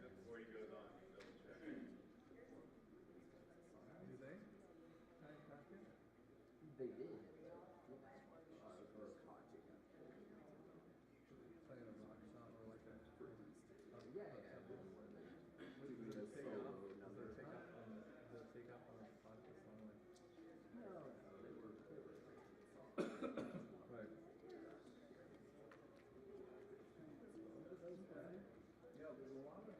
Before he goes on, double check. Do they? They did. Playing a rock song or like a Yeah. Does it take off on a podcast song like? No, they were. Right. Yeah, there's a lot of.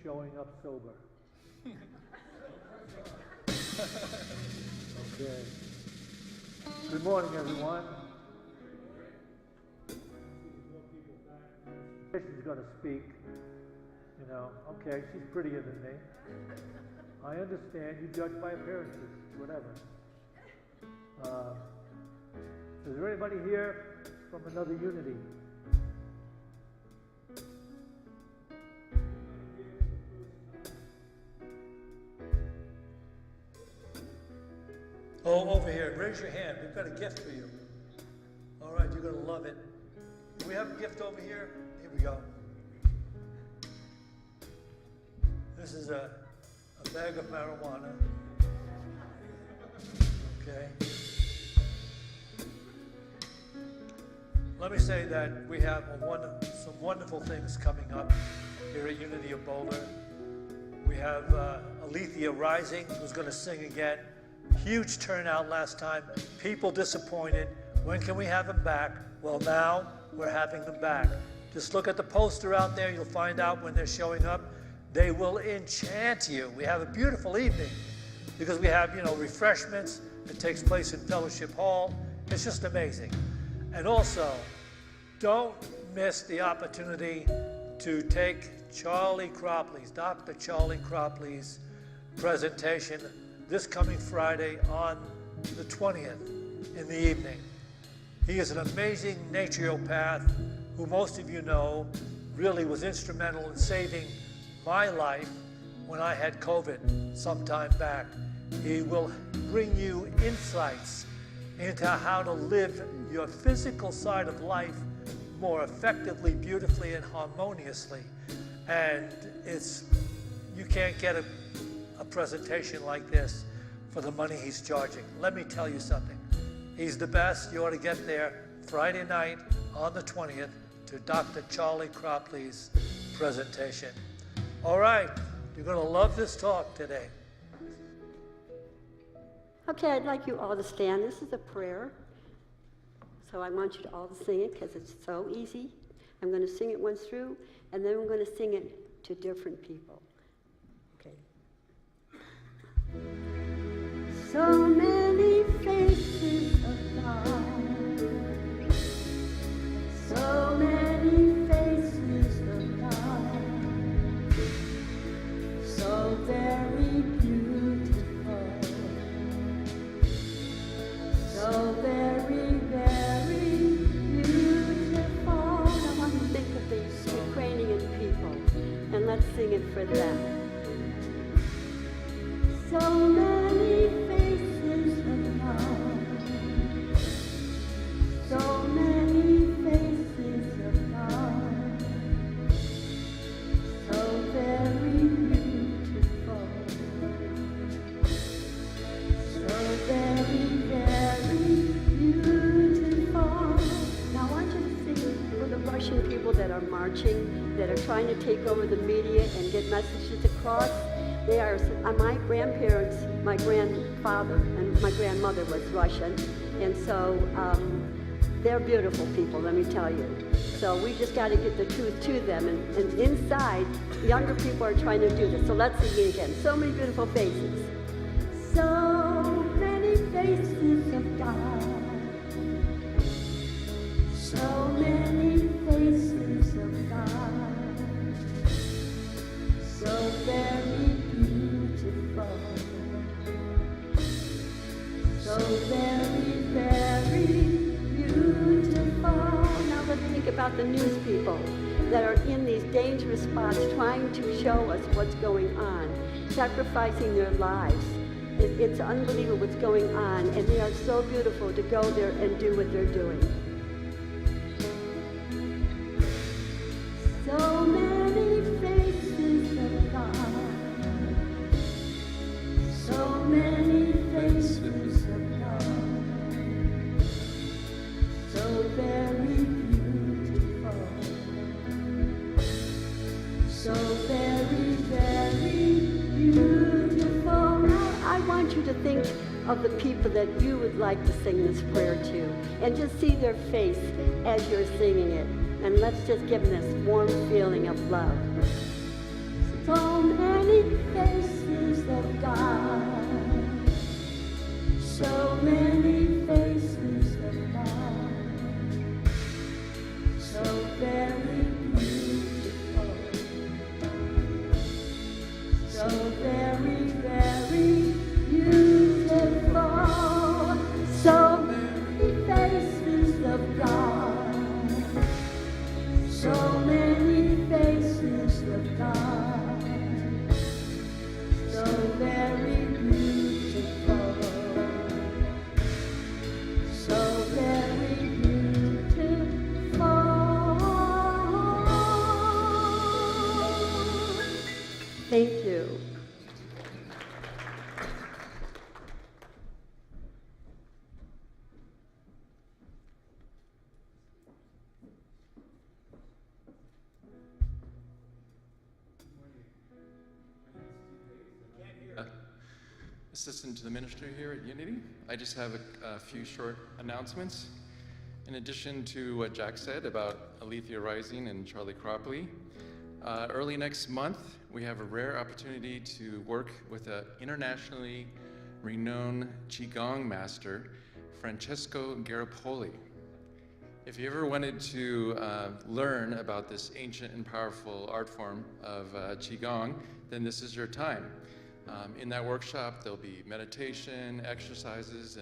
showing up sober. Okay. Good morning, everyone. She's going to speak. You know, okay, she's prettier than me. I understand. You judge by appearances, whatever. Is there anybody here from another unity? Oh, over here. Raise your hand. We've got a gift for you. All right, you're going to love it. Do we have a gift over here? Here we go. This is a bag of marijuana. Okay. Let me say that we have some wonderful things coming up here at Unity of Boulder. We have Alethea Rising, who's going to sing again. Huge turnout last time. People disappointed. When can we have them back? Well, now we're having them back. Just look at the poster out there. You'll find out when they're showing up. They will enchant you. We have a beautiful evening because we have, refreshments. It takes place in Fellowship Hall. It's just amazing. And also, don't miss the opportunity to take Charlie Cropley's, Dr. Charlie Cropley's presentation this coming Friday on the 20th in the evening. He is an amazing naturopath who most of you know really was instrumental in saving my life when I had COVID some time back. He will bring you insights into how to live your physical side of life more effectively, beautifully, and harmoniously. And you can't get a presentation like this for the money he's charging. Let me tell you something. He's the best. You ought to get there Friday night on the 20th to Dr. Charlie Cropley's presentation. All right, you're going to love this talk today. Okay, I'd like you all to stand. This is a prayer. So I want you to all to sing it because it's so easy. I'm going to sing it once through, and then I'm going to sing it to different people. Okay. So many faces of God. So many faces of God. So very beautiful. So very, very beautiful. I want to think of these Ukrainian people, and let's sing it for them. So many faces of God. So many faces of God. So very beautiful. So very, very beautiful. Now I want you to sing for the Russian people that are marching, that are trying to take over the media and get messages across. They are my grandparents, my grandfather and my grandmother was Russian, and so they're beautiful people, let me tell you. So we just got to get the truth to them, and inside, younger people are trying to do this. So let's sing it again. So many beautiful faces. So many faces of God. So many faces of God. So very beautiful. So very, very beautiful. Now let's think about the news people that are in these dangerous spots trying to show us what's going on, sacrificing their lives. It's unbelievable what's going on, and they are so beautiful to go there and do what they're doing. So many faces of God. So many faces of God. So very beautiful. So very, very beautiful. Now I want you to think of the people that you would like to sing this prayer to, and just see their face as you're singing it. And let's just give them this warm feeling of love. So So very, very beautiful. So many faces of God. So many faces of God. So very beautiful. So very beautiful. Thank you. Assistant to the minister here at Unity. I just have a few short announcements. In addition to what Jack said about Alethea Rising and Charlie Cropley, early next month we have a rare opportunity to work with an internationally renowned Qigong master, Francesco Garipoli. If you ever wanted to learn about this ancient and powerful art form of Qigong, then this is your time. In that workshop, there'll be meditation, exercises,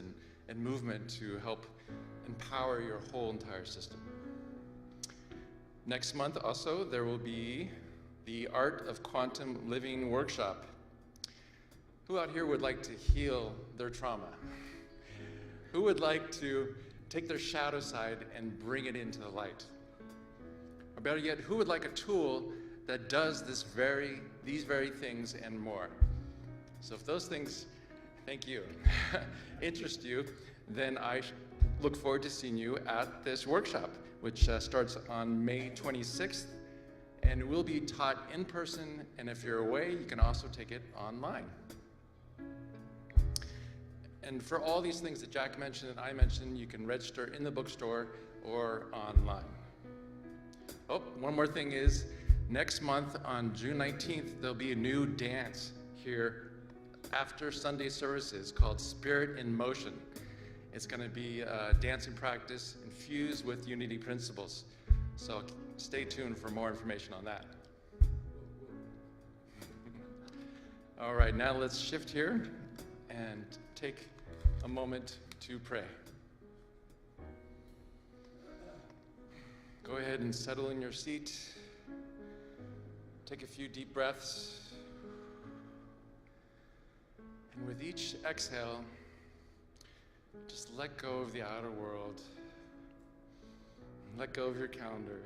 and movement to help empower your whole entire system. Next month also, there will be the Art of Quantum Living workshop. Who out here would like to heal their trauma? Who would like to take their shadow side and bring it into the light? Or better yet, who would like a tool that does these very things and more? So if those things, thank you, interest you, then I look forward to seeing you at this workshop, which starts on May 26th, and will be taught in person, and if you're away, you can also take it online. And for all these things that Jack mentioned and I mentioned, you can register in the bookstore or online. Oh, one more thing is, next month on June 19th, there'll be a new dance here after Sunday services called Spirit in Motion. It's going to be a dancing practice infused with Unity principles. So stay tuned for more information on that. All right, now let's shift here and take a moment to pray. Go ahead and settle in your seat. Take a few deep breaths. And with each exhale, just let go of the outer world. Let go of your calendar.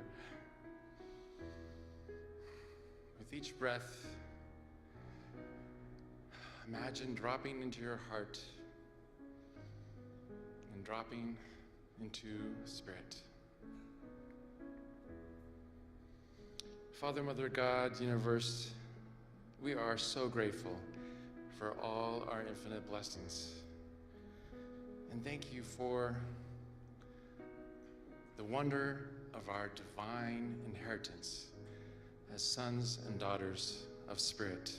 With each breath, imagine dropping into your heart and dropping into spirit. Father, Mother, God, universe, we are so grateful for all our infinite blessings. And thank you for the wonder of our divine inheritance as sons and daughters of Spirit.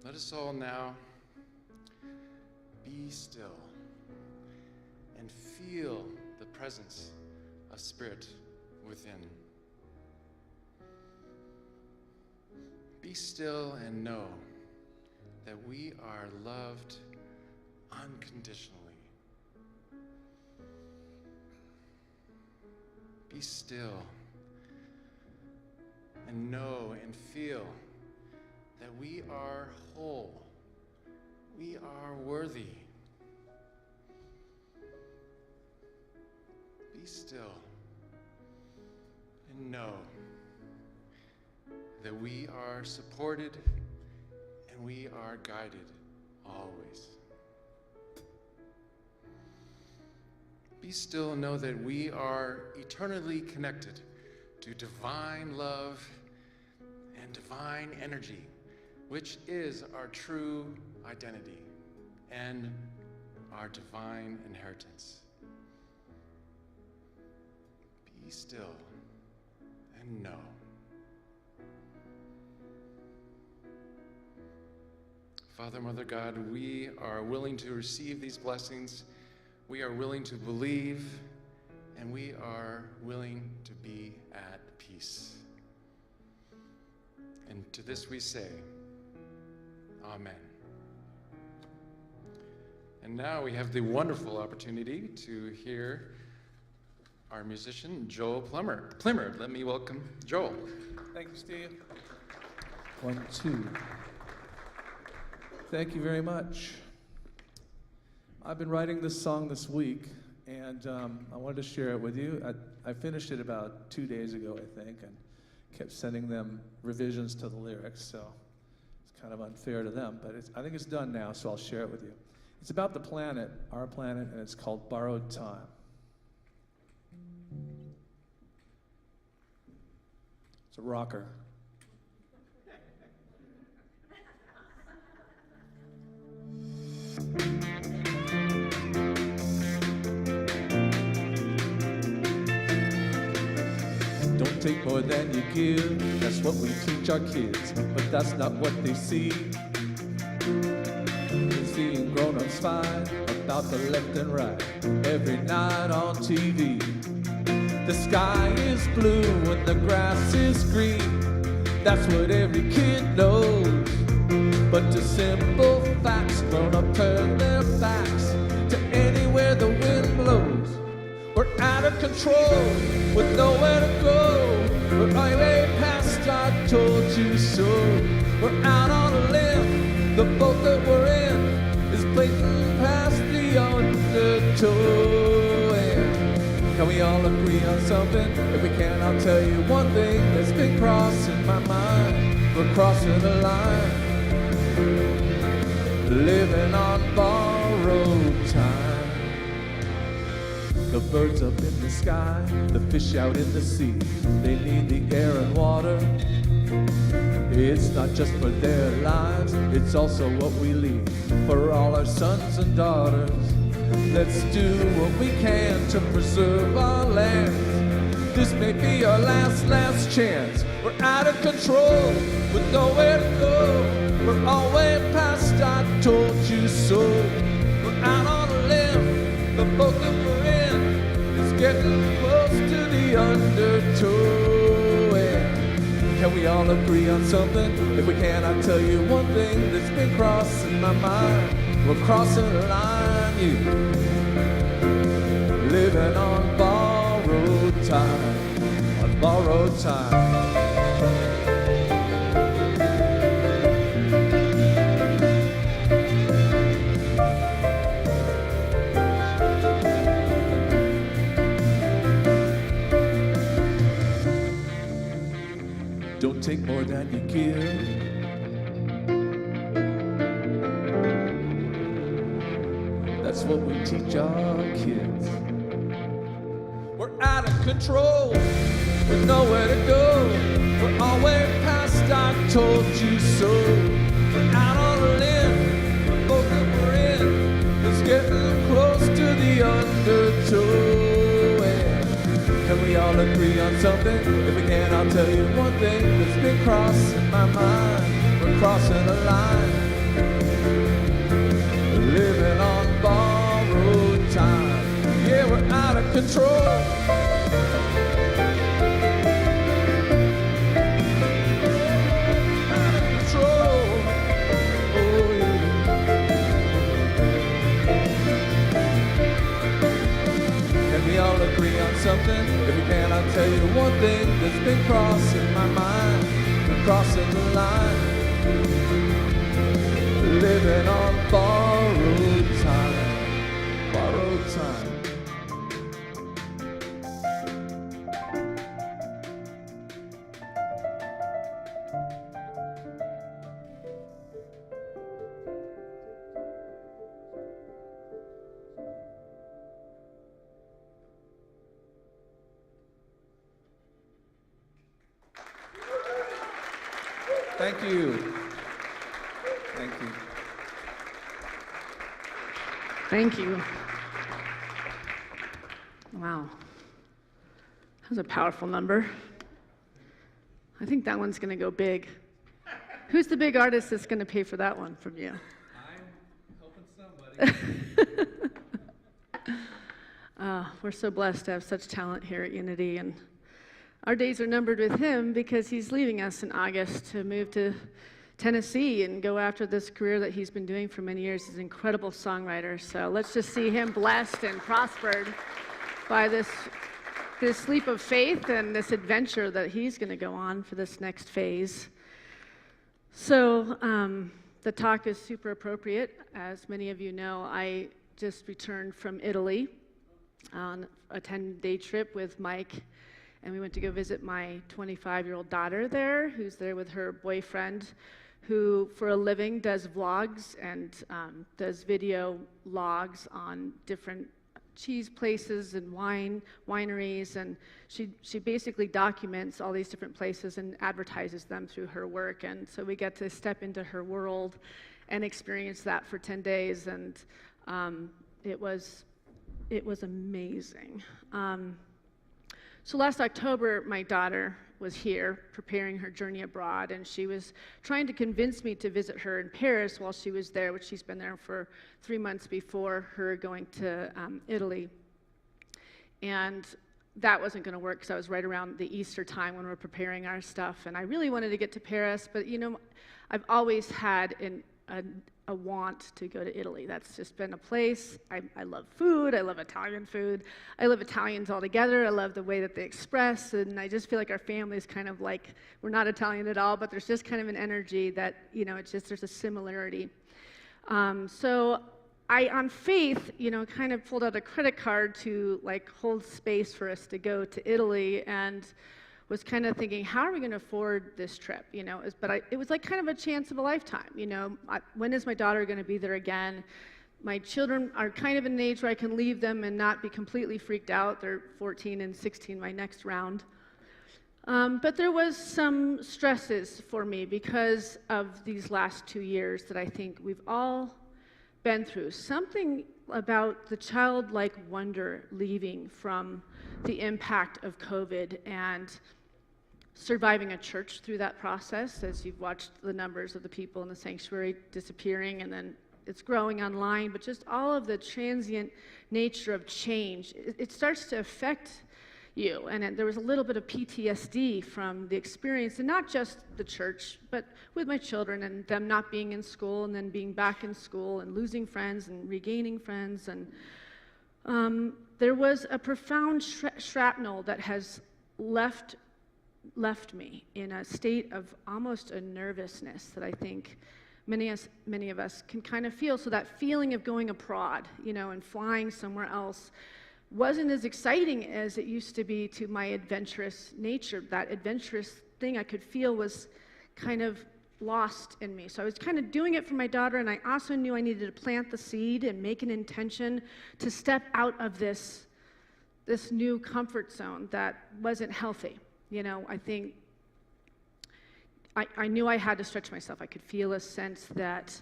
Let us all now be still and feel the presence of Spirit within. Be still and know that we are loved unconditionally. Be still and know and feel that we are whole. We are worthy. Be still and know that we are supported and we are guided always. Be still and know that we are eternally connected to divine love and divine energy, which is our true identity and our divine inheritance. Be still and know. Father, Mother, God, we are willing to receive these blessings. We are willing to believe, and we are willing to be at peace. And to this we say, Amen. And now we have the wonderful opportunity to hear our musician, Joel Plymard. Let me welcome Joel. Thank you, Steve. 1, 2. Thank you very much. I've been writing this song this week, and I wanted to share it with you. I finished it about 2 days ago, I think, and kept sending them revisions to the lyrics, so it's kind of unfair to them, but I think it's done now, so I'll share it with you. It's about the planet, our planet, and it's called Borrowed Time. It's a rocker. Don't take more than you give, that's what we teach our kids, but that's not what they see. Seeing grown-ups fight about the left and right every night on TV. The sky is blue and the grass is green, that's what every kid knows. But to simple facts, grown-up turn their backs to anywhere the wind blows. We're out of control with nowhere to go. We're way past I told you so. We're out on a limb, the boat that we're in is blatant past the undertow. And can we all agree on something? If we can, I'll tell you one thing that's been crossing my mind. We're crossing the line, living on borrowed time. The birds up in the sky, the fish out in the sea, they need the air and water. It's not just for their lives, it's also what we leave for all our sons and daughters. Let's do what we can to preserve our land. This may be our last chance. We're out of control with nowhere to go. We're all way past I told you so. We're out on a limb, the boat that we're in is getting close to the undertow. Can we all agree on something? If we can, I'll tell you one thing that's been crossing my mind. We're crossing the line, you. Living on borrowed time, on borrowed time. Don't take more than you give. That's what we teach our kids. We're out of control with nowhere to go. We're all way past I told you so. We're out on a limb, the boat that we're in is getting close to the undertow. Can we all agree on something? If we can, I'll tell you one thing that's been crossing my mind. We're crossing a line, living on borrowed time. Yeah, we're out of control. Out of control. Oh, yeah. Can we all agree on something? If we can, I'll tell you one thing that's been crossing my mind. We're crossing the line, living on borrowed time. Borrowed time. Thank you. Thank you. Thank you. Wow. That was a powerful number. I think that one's going to go big. Who's the big artist that's going to pay for that one from you? I'm helping somebody. We're so blessed to have such talent here at Unity, and our days are numbered with him because he's leaving us in August to move to Tennessee and go after this career that he's been doing for many years. He's an incredible songwriter. So let's just see him blessed and prospered by this leap of faith and this adventure that he's going to go on for this next phase. So the talk is super appropriate. As many of you know, I just returned from Italy on a 10-day trip with Mike, and we went to go visit my 25-year-old daughter there, who's there with her boyfriend, who for a living does vlogs and does video logs on different cheese places and wineries, and she basically documents all these different places and advertises them through her work. And so we get to step into her world and experience that for 10 days, and it was amazing. So last October, my daughter was here preparing her journey abroad, and she was trying to convince me to visit her in Paris while she was there, which she's been there for 3 months before her going to Italy. And that wasn't going to work because I was right around the Easter time when we were preparing our stuff, and I really wanted to get to Paris, but you know, I've always had a want to go to Italy. That's just been a place. I love food. I love Italian food. I love Italians altogether. I love the way that they express, and I just feel like our family is kind of like, we're not Italian at all, but there's just kind of an energy that, you know, it's just, there's a similarity. So I, on faith, you know, kind of pulled out a credit card to like hold space for us to go to Italy, and was kind of thinking, how are we going to afford this trip? You know, it was like kind of a chance of a lifetime. You know, when is my daughter going to be there again? My children are kind of in an age where I can leave them and not be completely freaked out. They're 14 and 16 my next round. But there was some stresses for me because of these last 2 years that I think we've all been through. Something about the childlike wonder leaving from the impact of COVID and surviving a church through that process, as you've watched the numbers of the people in the sanctuary disappearing, and then it's growing online, but just all of the transient nature of change, it starts to affect you. And there was a little bit of PTSD from the experience, and not just the church, but with my children and them not being in school and then being back in school and losing friends and regaining friends. And there was a profound shrapnel that has left me in a state of almost a nervousness that I think many of us can kind of feel. So that feeling of going abroad, you know, and flying somewhere else wasn't as exciting as it used to be to my adventurous nature. That adventurous thing I could feel was kind of lost in me. So I was kind of doing it for my daughter, and I also knew I needed to plant the seed and make an intention to step out of this new comfort zone that wasn't healthy. You know, I think I knew I had to stretch myself. I could feel a sense that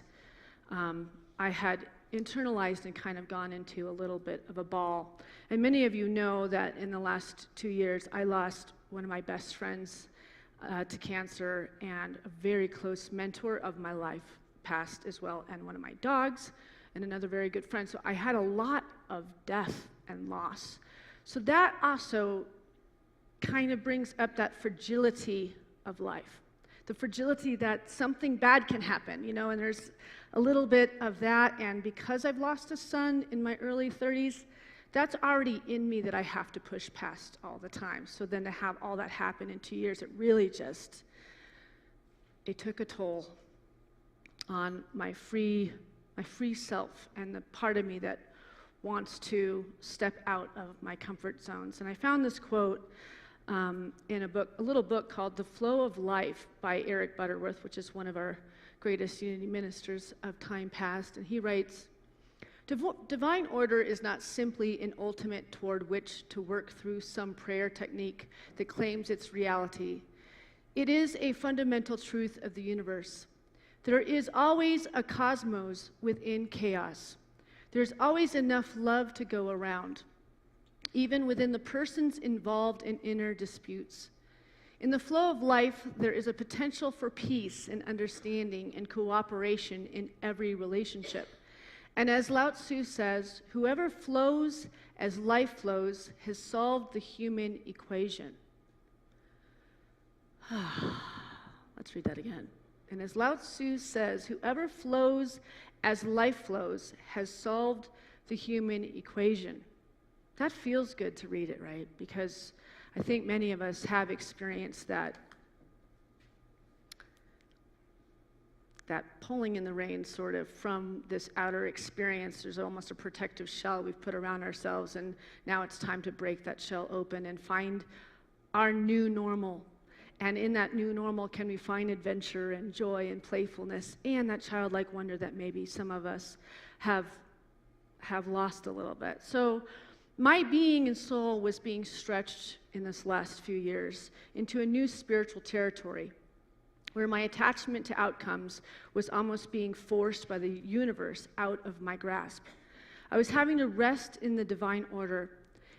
I had internalized and kind of gone into a little bit of a ball. And many of you know that in the last 2 years, I lost one of my best friends to cancer, and a very close mentor of my life passed as well, and one of my dogs, and another very good friend. So I had a lot of death and loss. So that also kind of brings up that fragility of life, the fragility that something bad can happen, you know, and there's a little bit of that. And because I've lost a son in my early 30s, that's already in me that I have to push past all the time. So then to have all that happen in 2 years, it really just, it took a toll on my free self and the part of me that wants to step out of my comfort zones. And I found this quote in a little book called The Flow of Life by Eric Butterworth, which is one of our greatest unity ministers of time past. And he writes, divine order is not simply an ultimate toward which to work through some prayer technique that claims its reality. It is a fundamental truth of the universe. There is always a cosmos within chaos. There's always enough love to go around, even within the persons involved in inner disputes. In the flow of life, there is a potential for peace and understanding and cooperation in every relationship. And as Lao Tzu says, whoever flows as life flows has solved the human equation. Let's read that again. And as Lao Tzu says, whoever flows as life flows has solved the human equation. That feels good to read it, right? Because I think many of us have experienced that pulling in the reins sort of from this outer experience. There's almost a protective shell we've put around ourselves, and now it's time to break that shell open and find our new normal. And in that new normal, can we find adventure and joy and playfulness and that childlike wonder that maybe some of us have lost a little bit. So my being and soul was being stretched in this last few years into a new spiritual territory where my attachment to outcomes was almost being forced by the universe out of my grasp. I was having to rest in the divine order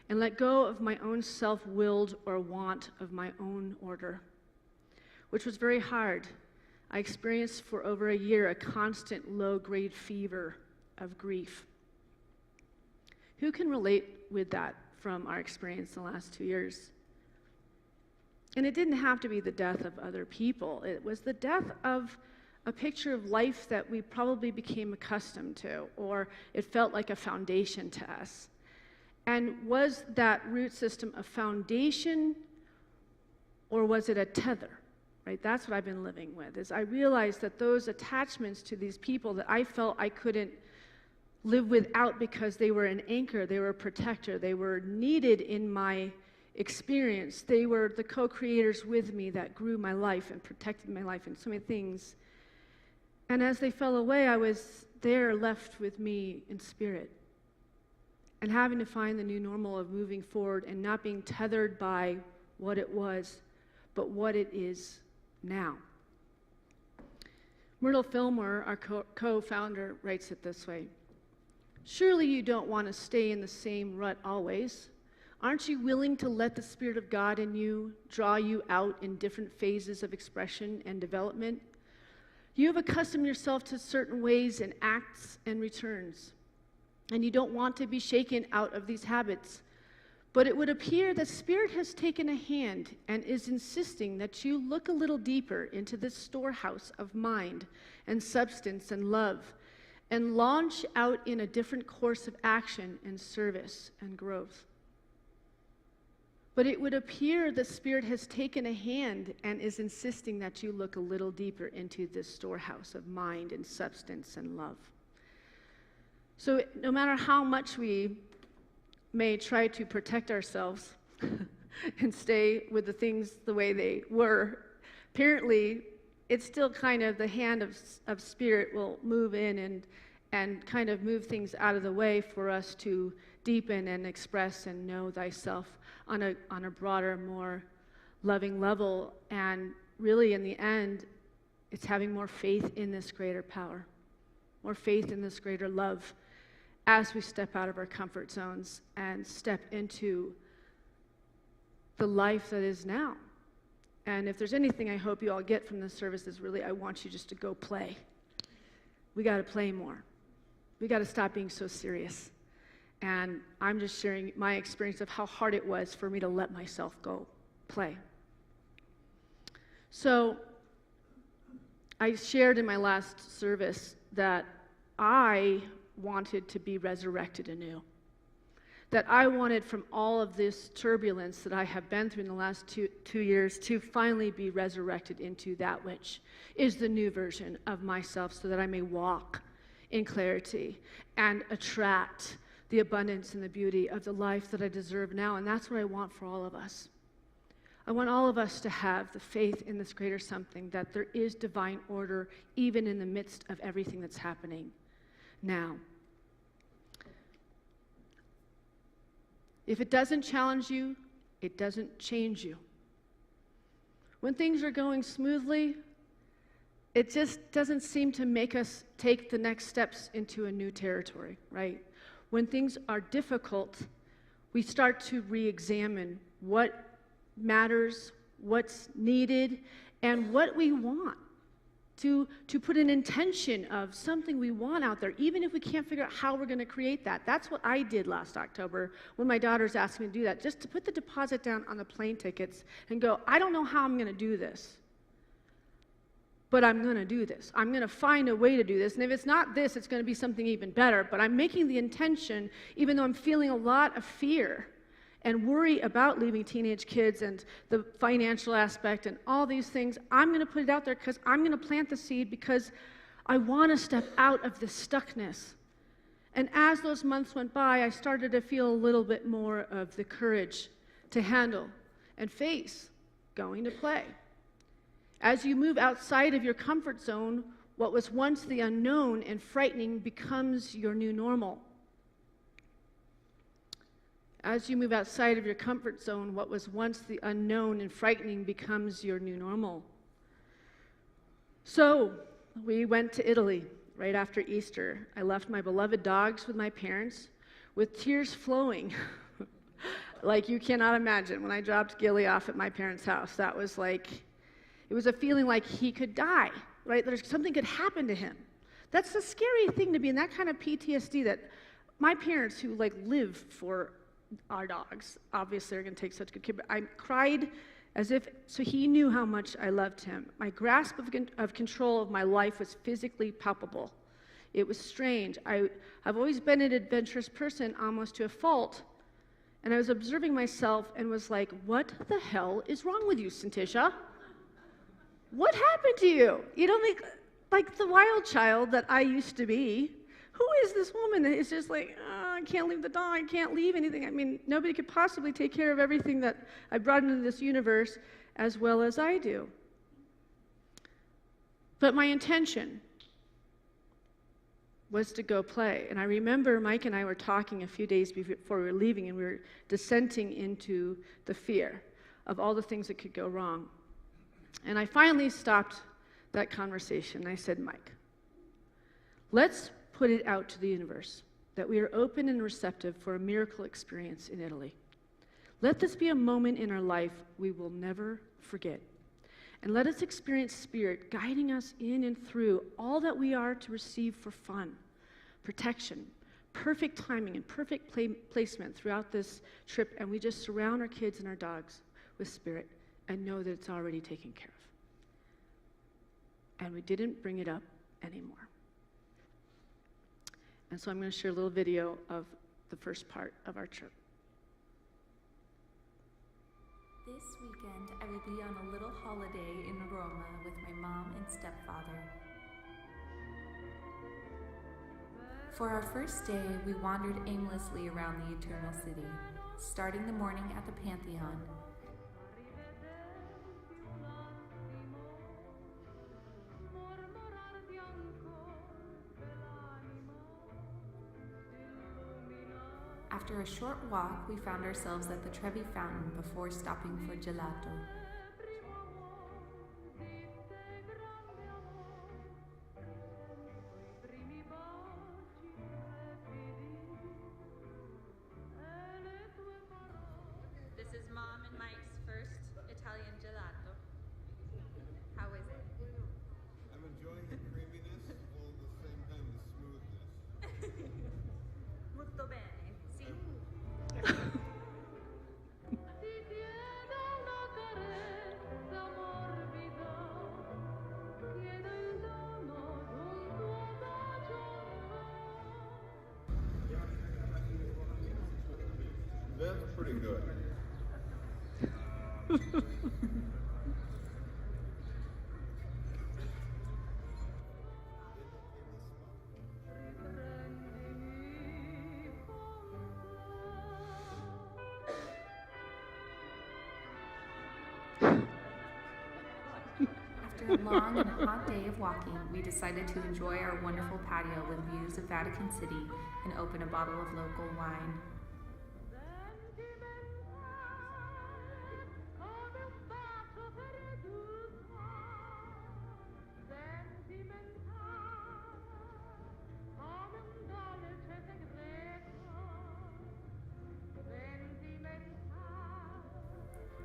and let go of my own self-willed or want of my own order, which was very hard. I experienced for over a year a constant low-grade fever of grief. Who can relate with that from our experience in the last 2 years? And it didn't have to be the death of other people. It was the death of a picture of life that we probably became accustomed to, or it felt like a foundation to us. And was that root system a foundation, or was it a tether? Right? That's what I've been living with, is I realized that those attachments to these people that I felt I couldn't live without because they were an anchor, they were a protector, they were needed in my experience. They were the co-creators with me that grew my life and protected my life and so many things. And as they fell away, I was there left with me in spirit and having to find the new normal of moving forward and not being tethered by what it was, but what it is now. Myrtle Fillmore, our co-founder, writes it this way: surely you don't want to stay in the same rut always. Aren't you willing to let the Spirit of God in you draw you out in different phases of expression and development? You have accustomed yourself to certain ways and acts and returns, and you don't want to be shaken out of these habits. But it would appear that Spirit has taken a hand and is insisting that you look a little deeper into this storehouse of mind and substance and love, and launch out in a different course of action and service and growth. But it would appear the Spirit has taken a hand and is insisting that you look a little deeper into this storehouse of mind and substance and love. So no matter how much we may try to protect ourselves and stay with the things the way they were, apparently it's still kind of the hand of Spirit will move in and kind of move things out of the way for us to deepen and express and know thyself on a broader, more loving level. And really, in the end, it's having more faith in this greater power, more faith in this greater love as we step out of our comfort zones and step into the life that is now. And if there's anything I hope you all get from this service is really, I want you just to go play. We got to play more. We got to stop being so serious. And I'm just sharing my experience of how hard it was for me to let myself go play. So I shared in my last service that I wanted to be resurrected anew. That I wanted from all of this turbulence that I have been through in the last two years to finally be resurrected into that which is the new version of myself, so that I may walk in clarity and attract the abundance and the beauty of the life that I deserve now. And that's what I want for all of us. I want all of us to have the faith in this greater something, that there is divine order even in the midst of everything that's happening now. If it doesn't challenge you, it doesn't change you. When things are going smoothly, it just doesn't seem to make us take the next steps into a new territory, right? When things are difficult, we start to re-examine what matters, what's needed, and what we want. to put an intention of something we want out there, even if we can't figure out how we're going to create that. That's what I did last October when my daughters asked me to do that, just to put the deposit down on the plane tickets and go, I don't know how I'm going to do this, but I'm going to do this. I'm going to find a way to do this. And if it's not this, it's going to be something even better. But I'm making the intention, even though I'm feeling a lot of fear and worry about leaving teenage kids and the financial aspect and all these things, I'm going to put it out there because I'm going to plant the seed because I want to step out of this stuckness. And as those months went by, I started to feel a little bit more of the courage to handle and face going to play. As you move outside of your comfort zone, what was once the unknown and frightening becomes your new normal. As you move outside of your comfort zone, what was once the unknown and frightening becomes your new normal. So, we went to Italy right after Easter. I left my beloved dogs with my parents with tears flowing like you cannot imagine. When I dropped Gilly off at my parents' house, that was like, it was a feeling like he could die, right? There's something could happen to him. That's the scary thing, to be in that kind of PTSD, that my parents, who live for our dogs, obviously are going to take such good care, but I cried as if, so he knew how much I loved him. My grasp of control of my life was physically palpable. It was strange. I've always been an adventurous person, almost to a fault, and I was observing myself and was like, what the hell is wrong with you, Syntysche? What happened to you? You don't like the wild child that I used to be. Who is this woman that is just like, I can't leave the dog, I can't leave anything? I mean, nobody could possibly take care of everything that I brought into this universe as well as I do. But my intention was to go play. And I remember Mike and I were talking a few days before we were leaving, and we were descending into the fear of all the things that could go wrong. And I finally stopped that conversation. I said, Mike, let's put it out to the universe that we are open and receptive for a miracle experience in Italy. Let this be a moment in our life we will never forget. And let us experience Spirit guiding us in and through all that we are to receive for fun, protection, perfect timing, and perfect placement throughout this trip. And we just surround our kids and our dogs with Spirit and know that it's already taken care of. And we didn't bring it up anymore. And so I'm going to share a little video of the first part of our trip. This weekend, I will be on a little holiday in Roma with my mom and stepfather. For our first day, we wandered aimlessly around the Eternal City, starting the morning at the Pantheon. After a short walk, we found ourselves at the Trevi Fountain before stopping for gelato. This is Mom and Mike's first Italian gelato. How is it? I'm enjoying the creaminess while at the same time the smoothness. Molto bene. Sì. That's pretty good. After a long and hot day of walking, we decided to enjoy our wonderful patio with views of Vatican City and open a bottle of local wine.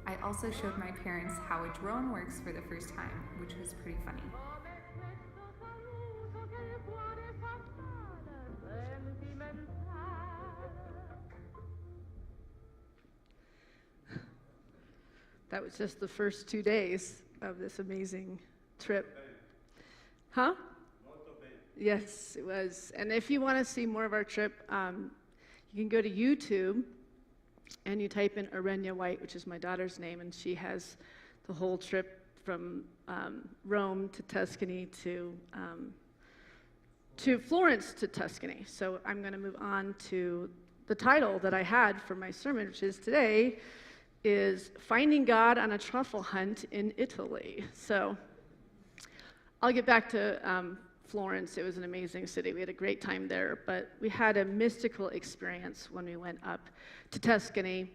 I also showed my parents how a drone works for the first time, which was pretty funny. That was just the first 2 days of this amazing trip. Huh? Yes, it was. And if you want to see more of our trip, you can go to YouTube and you type in Arenya White, which is my daughter's name, and she has the whole trip from Rome to Tuscany to Florence to Tuscany. So I'm going to move on to the title that I had for my sermon, which is today, is Finding God on a Truffle Hunt in Italy. So I'll get back to Florence. It was an amazing city. We had a great time there, but we had a mystical experience when we went up to Tuscany.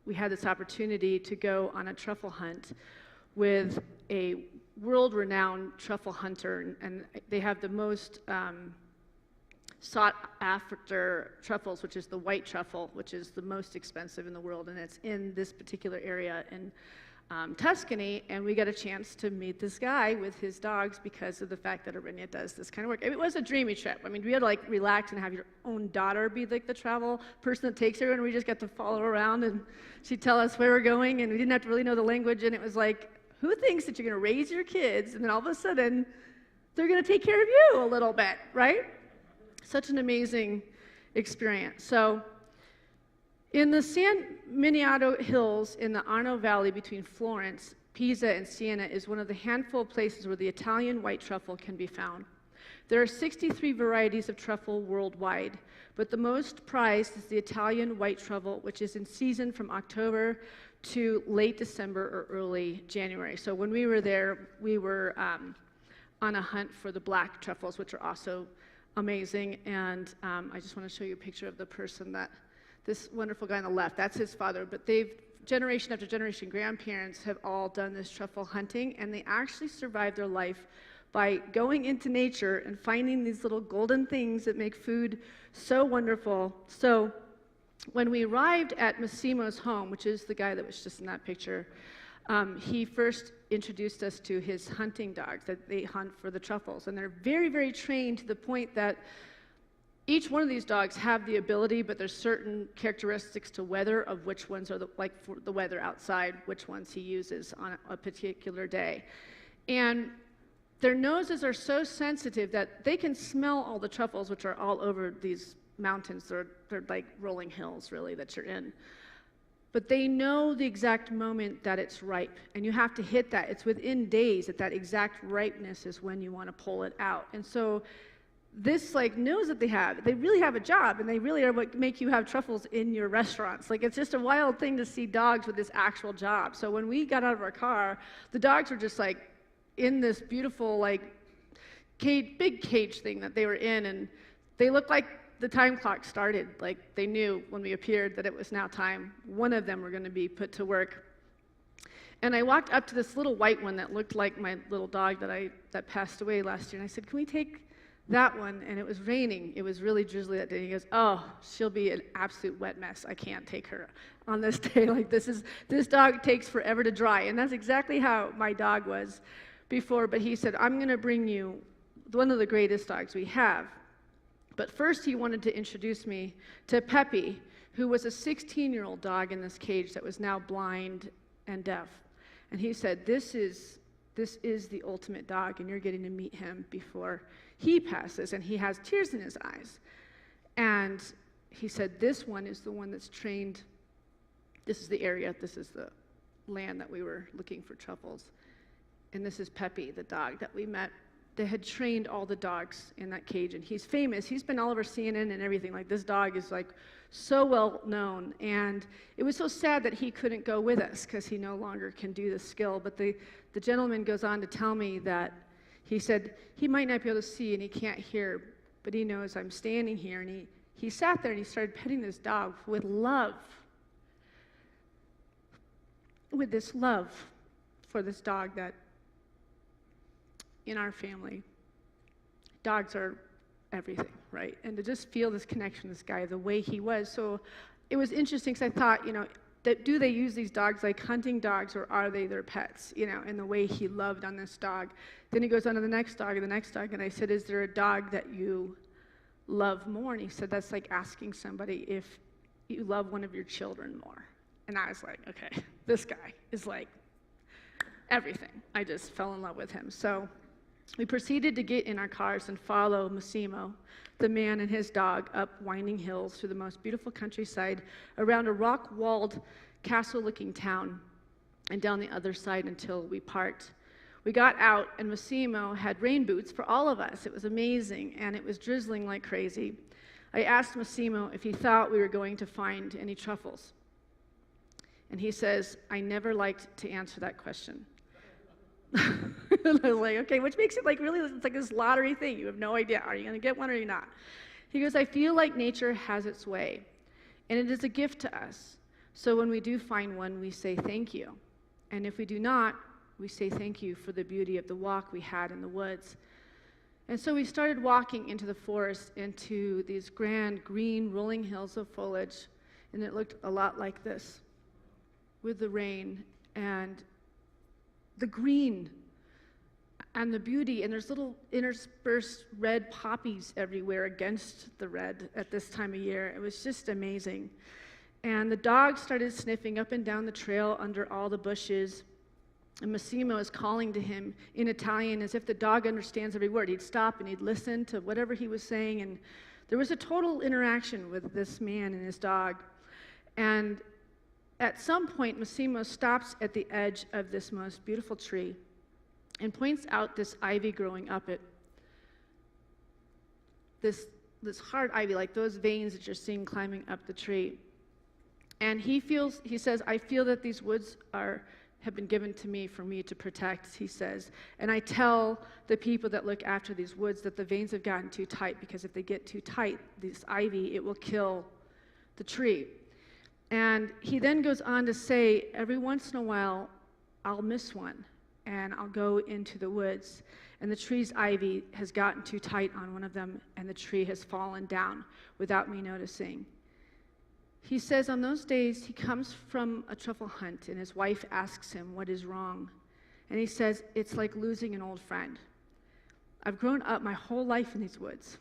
We had this opportunity to go on a truffle hunt with a world-renowned truffle hunter, and they have the most sought-after truffles, which is the white truffle, which is the most expensive in the world, and it's in this particular area in Tuscany, and we got a chance to meet this guy with his dogs because of the fact that Arenya does this kind of work. It was a dreamy trip. I mean, we had to like relax and have your own daughter be like the travel person that takes her, and we just got to follow her around, and she'd tell us where we're going, and we didn't have to really know the language, and it was like, who thinks that you're going to raise your kids, and then all of a sudden, they're going to take care of you a little bit, right? Such an amazing experience. So in the San Miniato Hills in the Arno Valley between Florence, Pisa, and Siena is one of the handful of places where the Italian white truffle can be found. There are 63 varieties of truffle worldwide, but the most prized is the Italian white truffle, which is in season from October to late December or early January. So when we were there, we were on a hunt for the black truffles, which are also amazing. And I just want to show you a picture of the person that, this wonderful guy on the left, that's his father, but they've, generation after generation, grandparents have all done this truffle hunting, and they actually survived their life by going into nature and finding these little golden things that make food so wonderful. So when we arrived at Massimo's home, which is the guy that was just in that picture, he first introduced us to his hunting dogs that they hunt for the truffles, and they're very, very trained to the point that each one of these dogs have the ability, but there's certain characteristics to weather of which ones are like for the weather outside, which ones he uses on a particular day. And their noses are so sensitive that they can smell all the truffles, which are all over these mountains. They're like rolling hills, really, that you're in. But they know the exact moment that it's ripe, and you have to hit that. It's within days that exact ripeness is when you want to pull it out. And so this like nose that they really have a job, and they really are what make you have truffles in your restaurants. Like, it's just a wild thing to see dogs with this actual job. So when we got out of our car, the dogs were just like in this beautiful like big cage thing that they were in, and they looked like the time clock started. Like, they knew when we appeared that it was now time. One of them were going to be put to work. And I walked up to this little white one that looked like my little dog that passed away last year, and I said, "Can we take that one?" And it was raining. It was really drizzly that day. He goes, "Oh, she'll be an absolute wet mess. I can't take her on this day. Like, this dog takes forever to dry." And that's exactly how my dog was before. But he said, "I'm going to bring you one of the greatest dogs we have." But first, he wanted to introduce me to Peppy, who was a 16-year-old dog in this cage that was now blind and deaf. And he said, this is the ultimate dog, and you're getting to meet him before he passes. And he has tears in his eyes. And he said, this one is the one that's trained. This is the area, this is the land that we were looking for truffles. And this is Peppy, the dog that we met. They had trained all the dogs in that cage, and he's famous. He's been all over CNN and everything. Like, this dog is like so well known, and it was so sad that he couldn't go with us because he no longer can do the skill. But the gentleman goes on to tell me that he said he might not be able to see and he can't hear, but he knows I'm standing here. And he sat there and he started petting this dog with love, with this love for this dog that in our family, dogs are everything, right? And to just feel this connection, this guy, the way he was. So it was interesting because I thought, do they use these dogs like hunting dogs, or are they their pets, and the way he loved on this dog. Then he goes on to the next dog and the next dog, and I said, is there a dog that you love more? And he said, that's like asking somebody if you love one of your children more. And I was like, okay, this guy is like everything. I just fell in love with him. So we proceeded to get in our cars and follow Massimo, the man and his dog, up winding hills through the most beautiful countryside, around a rock-walled, castle-looking town, and down the other side until we parked. We got out, and Massimo had rain boots for all of us. It was amazing, and it was drizzling like crazy. I asked Massimo if he thought we were going to find any truffles. And he says, I never liked to answer that question. I was like, okay, which makes it like really, it's like this lottery thing. You have no idea. Are you going to get one or are you not? He goes, I feel like nature has its way, and it is a gift to us. So when we do find one, we say thank you. And if we do not, we say thank you for the beauty of the walk we had in the woods. And so we started walking into the forest, into these grand green rolling hills of foliage, and it looked a lot like this, with the rain and the green and the beauty, and there's little interspersed red poppies everywhere against the red at this time of year. It was just amazing. And the dog started sniffing up and down the trail under all the bushes, and Massimo is calling to him in Italian as if the dog understands every word. He'd stop and he'd listen to whatever he was saying, and there was a total interaction with this man and his dog. And at some point, Massimo stops at the edge of this most beautiful tree and points out this ivy growing up it. This hard ivy, like those veins that you're seeing climbing up the tree. And he says, I feel that these woods have been given to me for me to protect, he says. And I tell the people that look after these woods that the veins have gotten too tight, because if they get too tight, this ivy, it will kill the tree. And he then goes on to say, every once in a while, I'll miss one, and I'll go into the woods, and the tree's ivy has gotten too tight on one of them, and the tree has fallen down without me noticing. He says on those days, he comes from a truffle hunt, and his wife asks him what is wrong. And he says, it's like losing an old friend. I've grown up my whole life in these woods.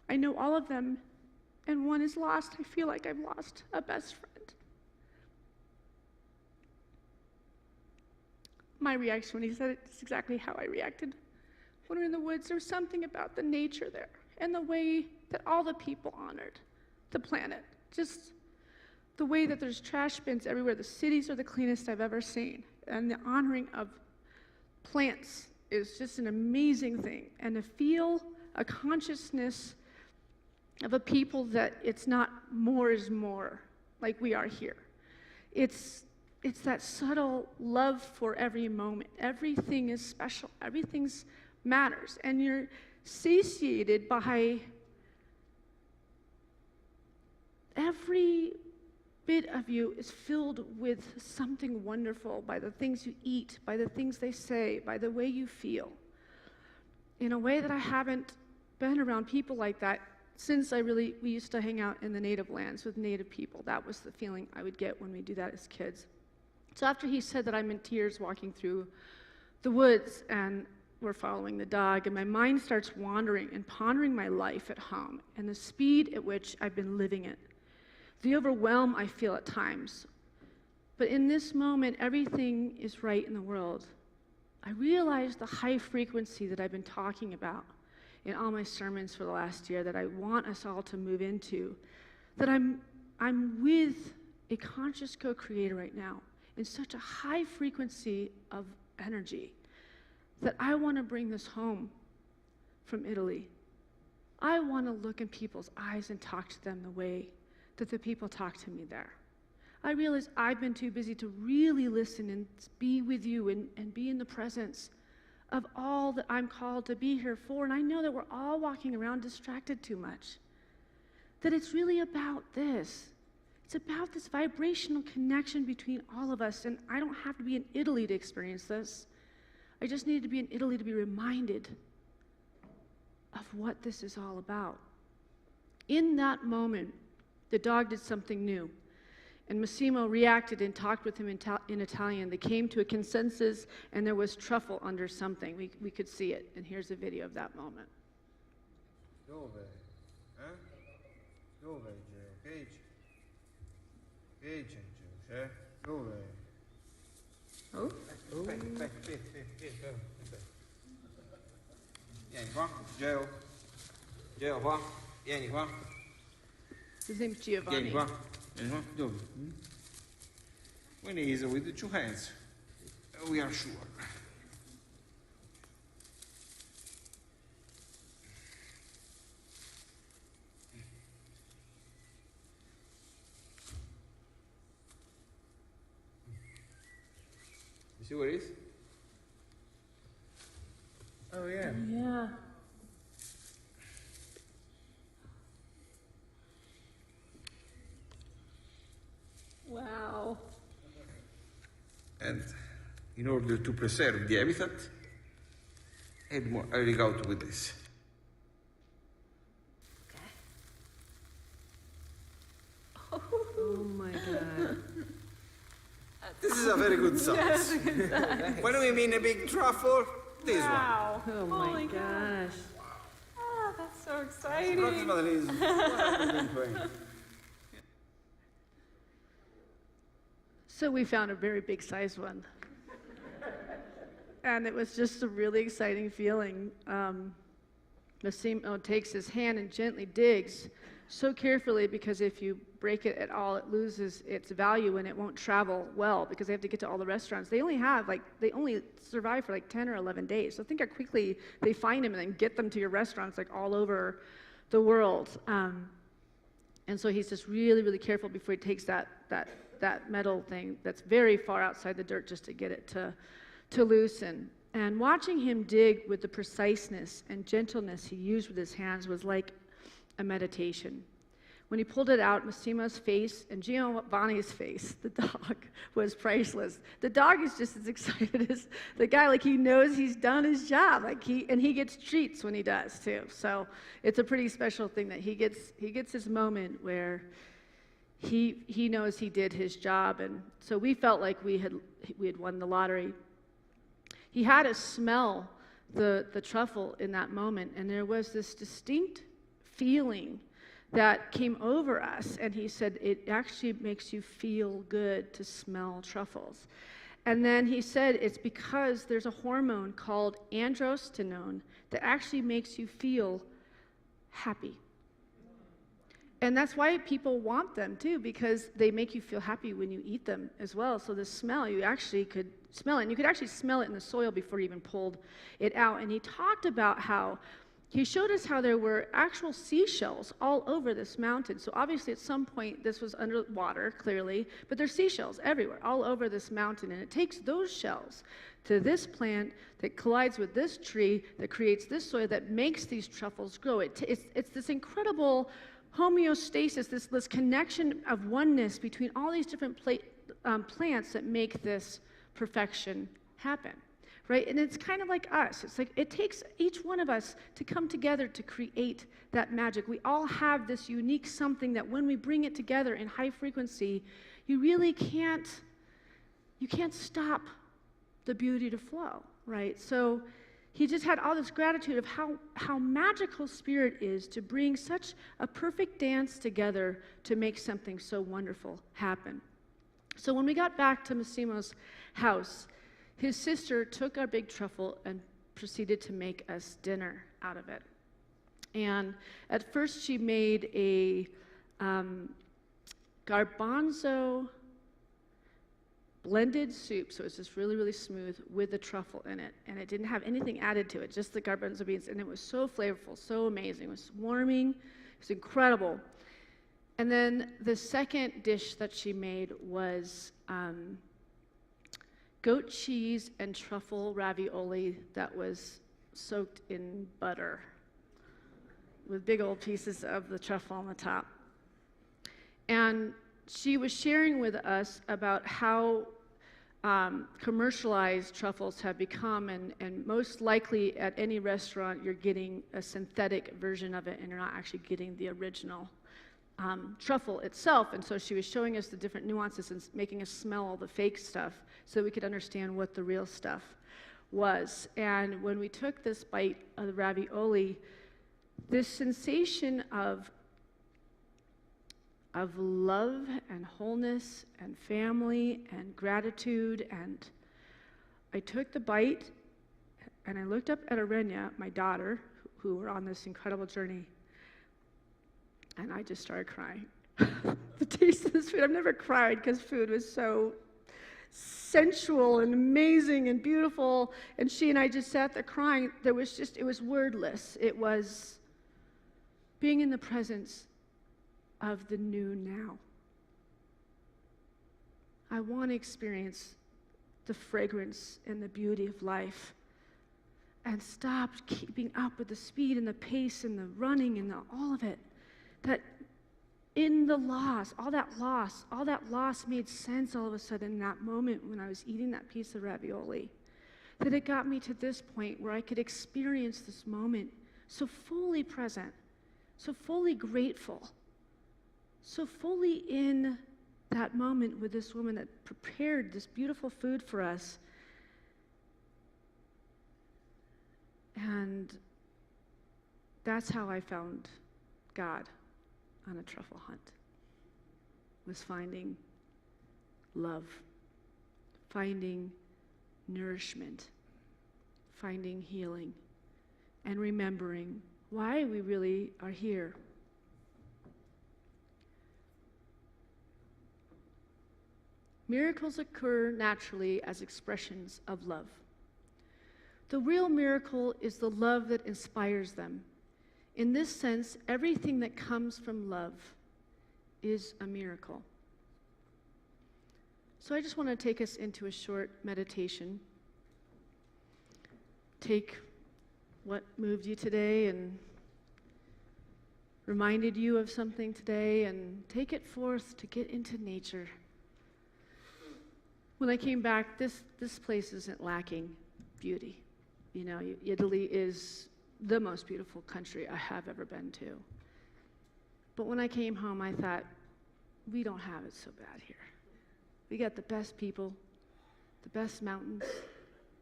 I know all of them, and one is lost. I feel like I've lost a best friend. My reaction when he said it is exactly how I reacted. When we were in the woods, there was something about the nature there and the way that all the people honored the planet. Just the way that there's trash bins everywhere. The cities are the cleanest I've ever seen. And the honoring of plants is just an amazing thing. And to feel a consciousness of a people that it's not more is more, like we are here. It's that subtle love for every moment. Everything is special. Everything matters. And you're satiated by every bit of you is filled with something wonderful, by the things you eat, by the things they say, by the way you feel. In a way that I haven't been around people like that since we used to hang out in the native lands with native people. That was the feeling I would get when we do that as kids. So after he said that, I'm in tears walking through the woods, and we're following the dog, and my mind starts wandering and pondering my life at home and the speed at which I've been living it, the overwhelm I feel at times. But in this moment, everything is right in the world. I realize the high frequency that I've been talking about in all my sermons for the last year, that I want us all to move into, that I'm with a conscious co-creator right now in such a high frequency of energy that I want to bring this home from Italy. I want to look in people's eyes and talk to them the way that the people talk to me there. I realize I've been too busy to really listen and be with you and be in the presence of all that I'm called to be here for. And I know that we're all walking around distracted too much. That it's really about this. It's about this vibrational connection between all of us. And I don't have to be in Italy to experience this. I just need to be in Italy to be reminded of what this is all about. In that moment, the dog did something new. And Massimo reacted and talked with him in Italian. They came to a consensus, and there was truffle under something. We could see it, and here's a video of that moment. Dove? Dove Geo? Che c'è Geo? Dove? Oh. Aspetta. Vieni qua, Geo. Geo qua. Vieni qua. His name's Giovanni. Vieni qua. Dove? When he is with the two hands, we are sure. You see what it is? Oh yeah. Yeah. Wow. And in order to preserve the habitat, add more. I will go with this. Oh my God. This is a very good size. That's a good size. When we mean a big truffle, this Wow. Oh my gosh. Oh, that's so exciting. one. Approximately is 120. So we found a very big size one. And it was just a really exciting feeling. Massimo takes his hand and gently digs so carefully, because if you break it at all, it loses its value and it won't travel well, because they have to get to all the restaurants. They only survive for like 10 or 11 days. So think how quickly they find them and then get them to your restaurants like all over the world. And so he's just really, really careful before he takes that metal thing that's very far outside the dirt just to get it to loosen. And watching him dig with the preciseness and gentleness he used with his hands was like a meditation. When he pulled it out, Massimo's face and Giovanni's face, the dog, was priceless. The dog is just as excited as the guy, like he knows he's done his job. And he gets treats when he does too. So it's a pretty special thing that he gets his moment where he knows he did his job. And so we felt like we had won the lottery. He had us smell the truffle in that moment, and there was this distinct feeling that came over us, and he said it actually makes you feel good to smell truffles. And then he said it's because there's a hormone called androstenone that actually makes you feel happy. And that's why people want them too, because they make you feel happy when you eat them as well. So the smell, you actually could smell it, and you could actually smell it in the soil before you even pulled it out. And he talked about how he showed us how there were actual seashells all over this mountain. So obviously at some point this was underwater, clearly, but there's seashells everywhere, all over this mountain. And it takes those shells to this plant that collides with this tree that creates this soil that makes these truffles grow. It's this incredible homeostasis, this connection of oneness between all these different plants that make this perfection happen. Right? And it's kind of like us. It's like it takes each one of us to come together to create that magic. We all have this unique something that when we bring it together in high frequency, you really can't stop the beauty to flow, right? So he just had all this gratitude of how magical spirit is to bring such a perfect dance together to make something so wonderful happen. So when we got back to Massimo's house, his sister took our big truffle and proceeded to make us dinner out of it. And at first she made a garbanzo blended soup, so it's just really, really smooth with the truffle in it. And it didn't have anything added to it, just the garbanzo beans. And it was so flavorful, so amazing. It was warming, it was incredible. And then the second dish that she made was goat cheese and truffle ravioli that was soaked in butter with big old pieces of the truffle on the top. And she was sharing with us about how commercialized truffles have become, and most likely at any restaurant you're getting a synthetic version of it and you're not actually getting the original truffle itself, and so she was showing us the different nuances and making us smell all the fake stuff so we could understand what the real stuff was. And when we took this bite of the ravioli, this sensation of love and wholeness and family and gratitude, and I took the bite and I looked up at Arenya, my daughter, who were on this incredible journey, and I just started crying. The taste of this food, I've never cried because food was so sensual and amazing and beautiful, and she and I just sat there crying. It was wordless. It was being in the presence of the new now. I want to experience the fragrance and the beauty of life and stop keeping up with the speed and the pace and the running and all of it. That in the loss, all that loss made sense all of a sudden in that moment when I was eating that piece of ravioli. That it got me to this point where I could experience this moment so fully present, so fully grateful, so fully in that moment with this woman that prepared this beautiful food for us. And that's how I found God on a truffle hunt, was finding love, finding nourishment, finding healing, and remembering why we really are here. Miracles occur naturally as expressions of love. The real miracle is the love that inspires them. In this sense, everything that comes from love is a miracle. So I just want to take us into a short meditation. Take what moved you today and reminded you of something today, and take it forth to get into nature. When I came back, this place isn't lacking beauty. You know, Italy is the most beautiful country I have ever been to. But when I came home, I thought, we don't have it so bad here. We got the best people, the best mountains,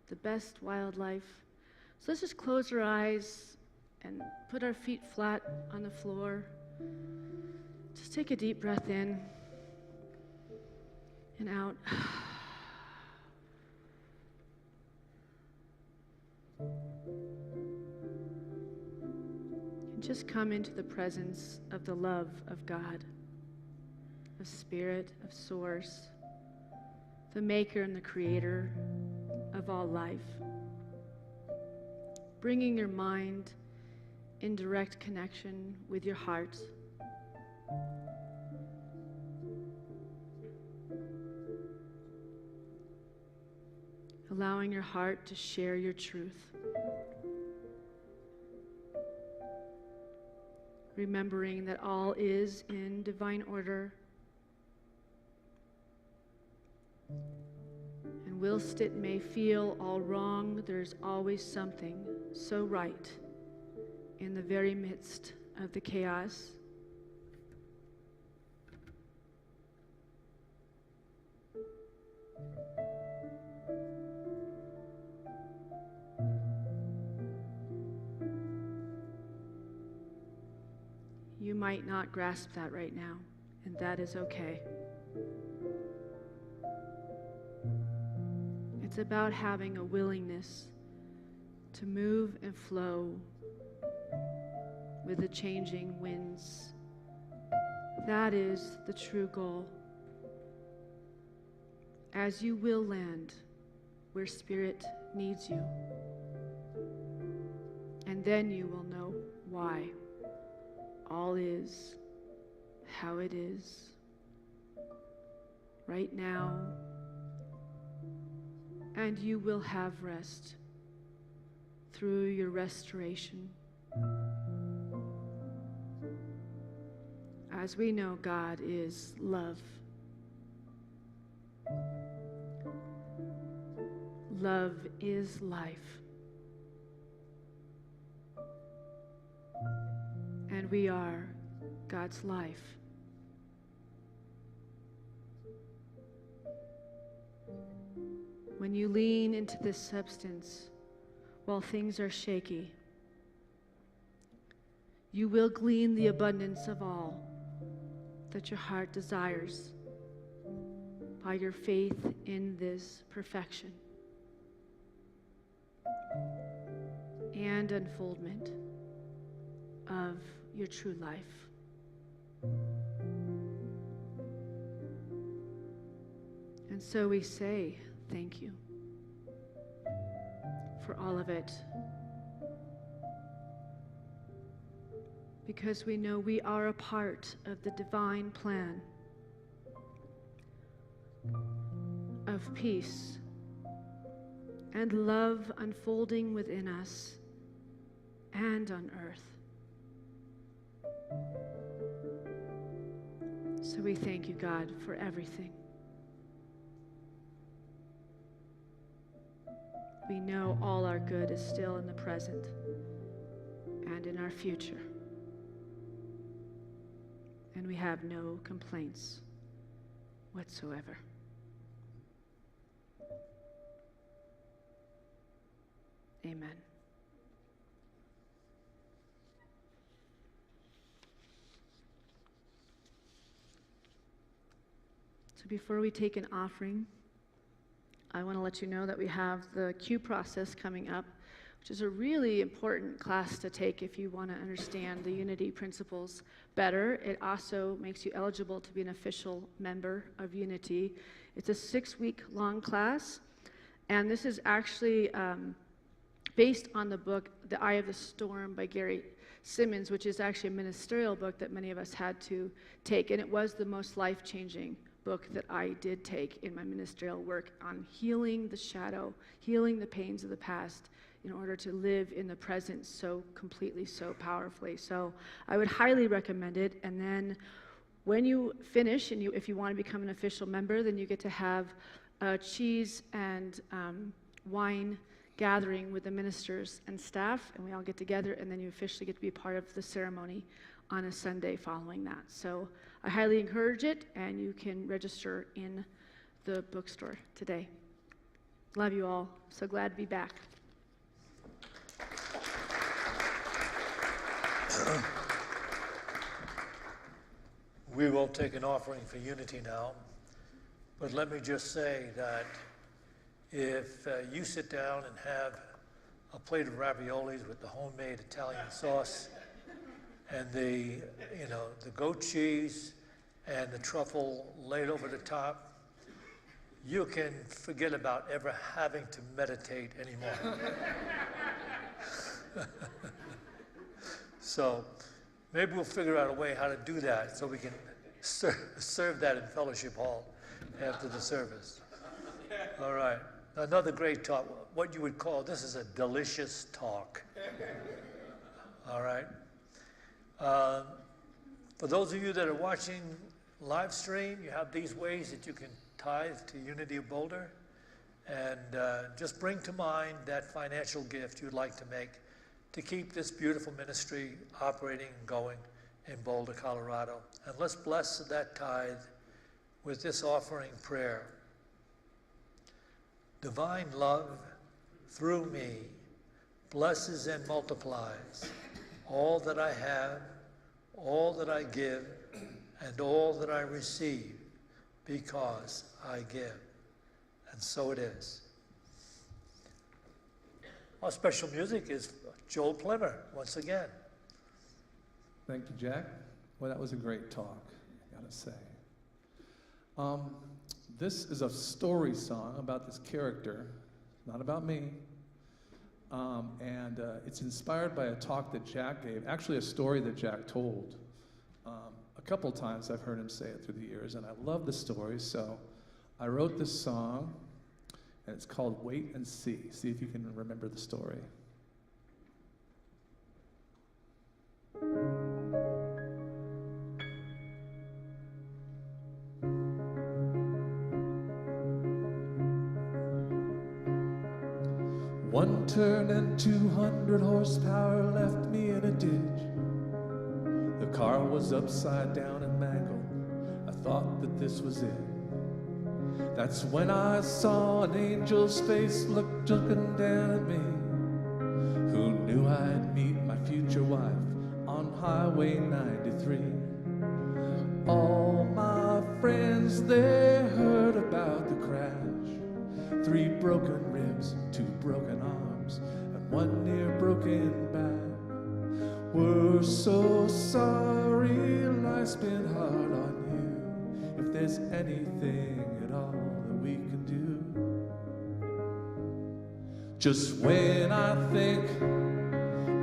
the best wildlife. So let's just close our eyes and put our feet flat on the floor. Just take a deep breath in and out. And just come into the presence of the love of God, of Spirit, of Source, the Maker and the Creator of all life. Bringing your mind in direct connection with your heart. Allowing your heart to share your truth. Remembering that all is in divine order. And whilst it may feel all wrong, there's always something so right in the very midst of the chaos. You might not grasp that right now, and that is okay. It's about having a willingness to move and flow with the changing winds. That is the true goal. As you will land where Spirit needs you. And then you will know why. All is how it is right now, and you will have rest through your restoration. As we know, God is love. Love is life. And we are God's life. when you lean into this substance while things are shaky, you will glean the abundance of all that your heart desires by your faith in this perfection and unfoldment of your true life. And so we say thank you for all of it, because we know we are a part of the divine plan of peace and love unfolding within us and on earth. So we thank you, God, for everything. We know all our good is still in the present and in our future. And we have no complaints whatsoever. Amen. So before we take an offering, I want to let you know that we have the Q process coming up, which is a really important class to take if you want to understand the unity principles better. It also makes you eligible to be an official member of Unity. It's a 6-week-long class, and this is actually based on the book The Eye of the Storm by Gary Simmons, which is actually a ministerial book that many of us had to take, and it was the most life-changing book that I did take in my ministerial work on healing the shadow, healing the pains of the past in order to live in the present so completely, so powerfully. So I would highly recommend it. And then when you finish, and if you want to become an official member, then you get to have a cheese and wine gathering with the ministers and staff, and we all get together, and then you officially get to be a part of the ceremony on a Sunday following that. So I highly encourage it, and you can register in the bookstore today. Love you all. So glad to be back. We will take an offering for Unity now, but let me just say that if you sit down and have a plate of raviolis with the homemade Italian sauce and the goat cheese and the truffle laid over the top, you can forget about ever having to meditate anymore. So maybe we'll figure out a way how to do that so we can serve that in Fellowship Hall after the service. All right. Another great talk. What you would call, this is a delicious talk. All right. For those of you that are watching live stream, you have these ways that you can tithe to Unity of Boulder. And just bring to mind that financial gift you'd like to make to keep this beautiful ministry operating and going in Boulder, Colorado. And let's bless that tithe with this offering prayer. Divine love, through me, blesses and multiplies all that I have, all that I give, and all that I receive, because I give. And so it is. Our special music is Joel Plimmer, once again. Thank you, Jack. Well, that was a great talk, I gotta say. This is a story song about this character, not about me. And it's inspired by a talk that Jack gave, actually a story that Jack told. A couple times I've heard him say it through the years, and I love the story, so I wrote this song, and it's called Wait and See. See if you can remember the story. One turn and 200 horsepower left me in a ditch. The car was upside down and mangled. I thought that this was it. That's when I saw an angel's face looking down at me. Who knew I'd meet my future wife on Highway 93? All my friends, they heard about the crash. 3 broken ribs, 2 broken arms, and 1 near broken back. We're so sorry life's been hard on you. If there's anything at all that we can do, just when I think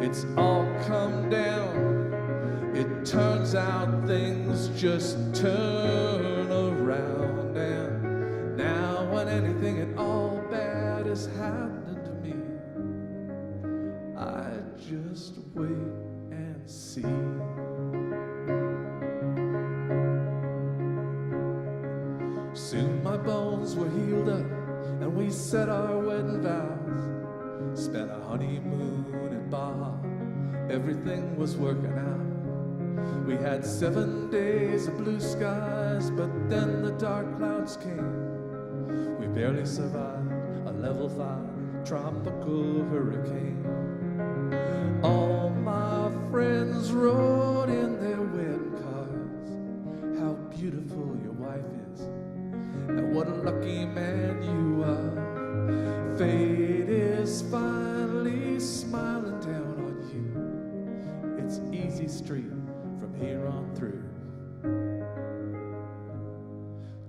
it's all come down, it turns out things just turn around. And now when anything at all bad is happening to me, I just wait and see. Soon my bones were healed up and we said our wedding vows. Spent a honeymoon at Baja, everything was working out. We had 7 days of blue skies, but then the dark clouds came. We barely survived a level 5 tropical hurricane. All my friends wrote in their wedding cards how beautiful your wife is and what a lucky man you are. Fate is finally smiling down on you. It's easy street from here on through.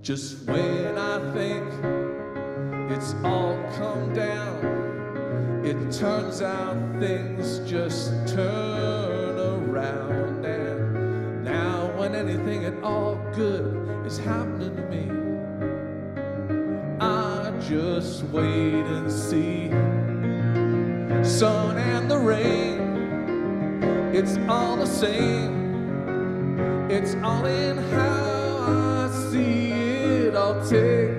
Just when I think it's all come down, it turns out things just turn around. And now when anything at all good is happening to me, I just wait and see. Sun and the rain, it's all the same. It's all in how I see it. I'll take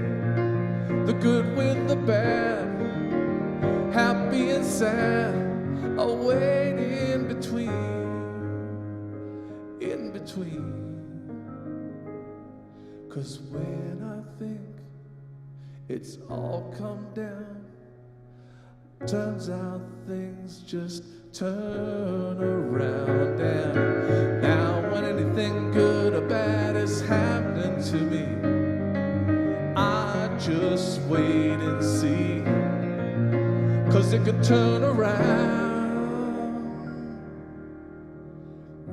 the good with the bad, happy and sad. I'll wait in between. Cause when I think it's all come down, turns out things just turn around. And now when anything good or bad is happening to me, I just wait and see. Cause it can turn around.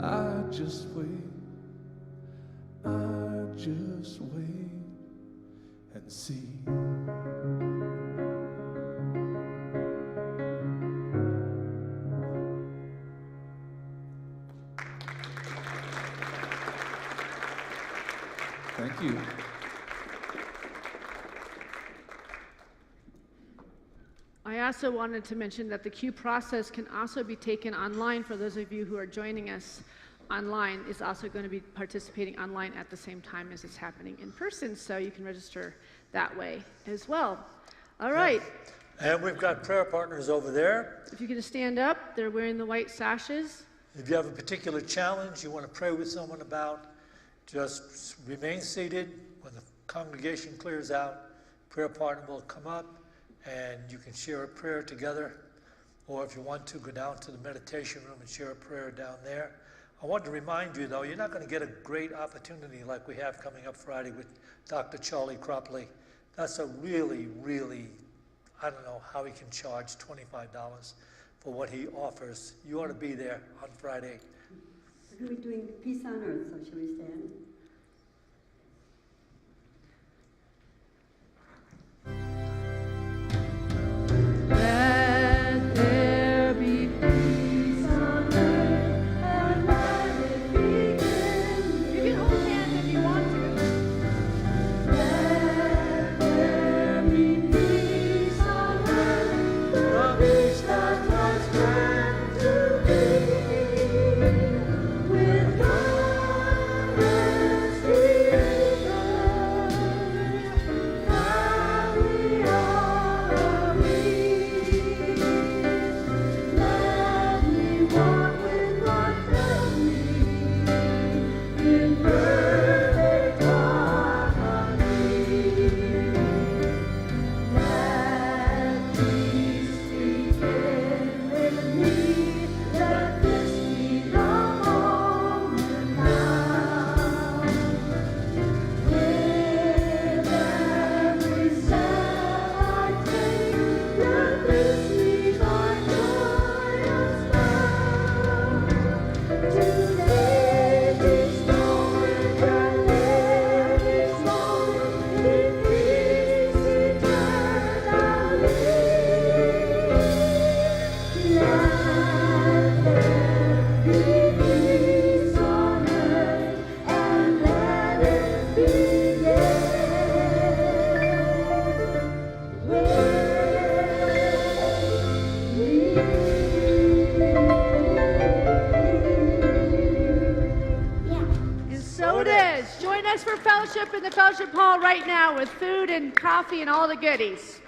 I just wait and see. Thank you. I also wanted to mention that the queue process can also be taken online. For those of you who are joining us online, is also going to be participating online at the same time as it's happening in person, so you can register that way as well. All right. And we've got prayer partners over there. If you could just stand up, they're wearing the white sashes. If you have a particular challenge you want to pray with someone about, just remain seated. When the congregation clears out, prayer partner will come up and you can share a prayer together. Or if you want to, go down to the meditation room and share a prayer down there. I want to remind you, though, you're not going to get a great opportunity like we have coming up Friday with Dr. Charlie Cropley. That's a really, really, I don't know how he can charge $25 for what he offers. You ought to be there on Friday. We're doing peace on earth, so shall we stand? Let there be peace on earth and let it begin. You can hold hands if you want to. Let there be peace on earth, the peace that was meant to be, with God and fellowship in the fellowship hall right now with food and coffee and all the goodies.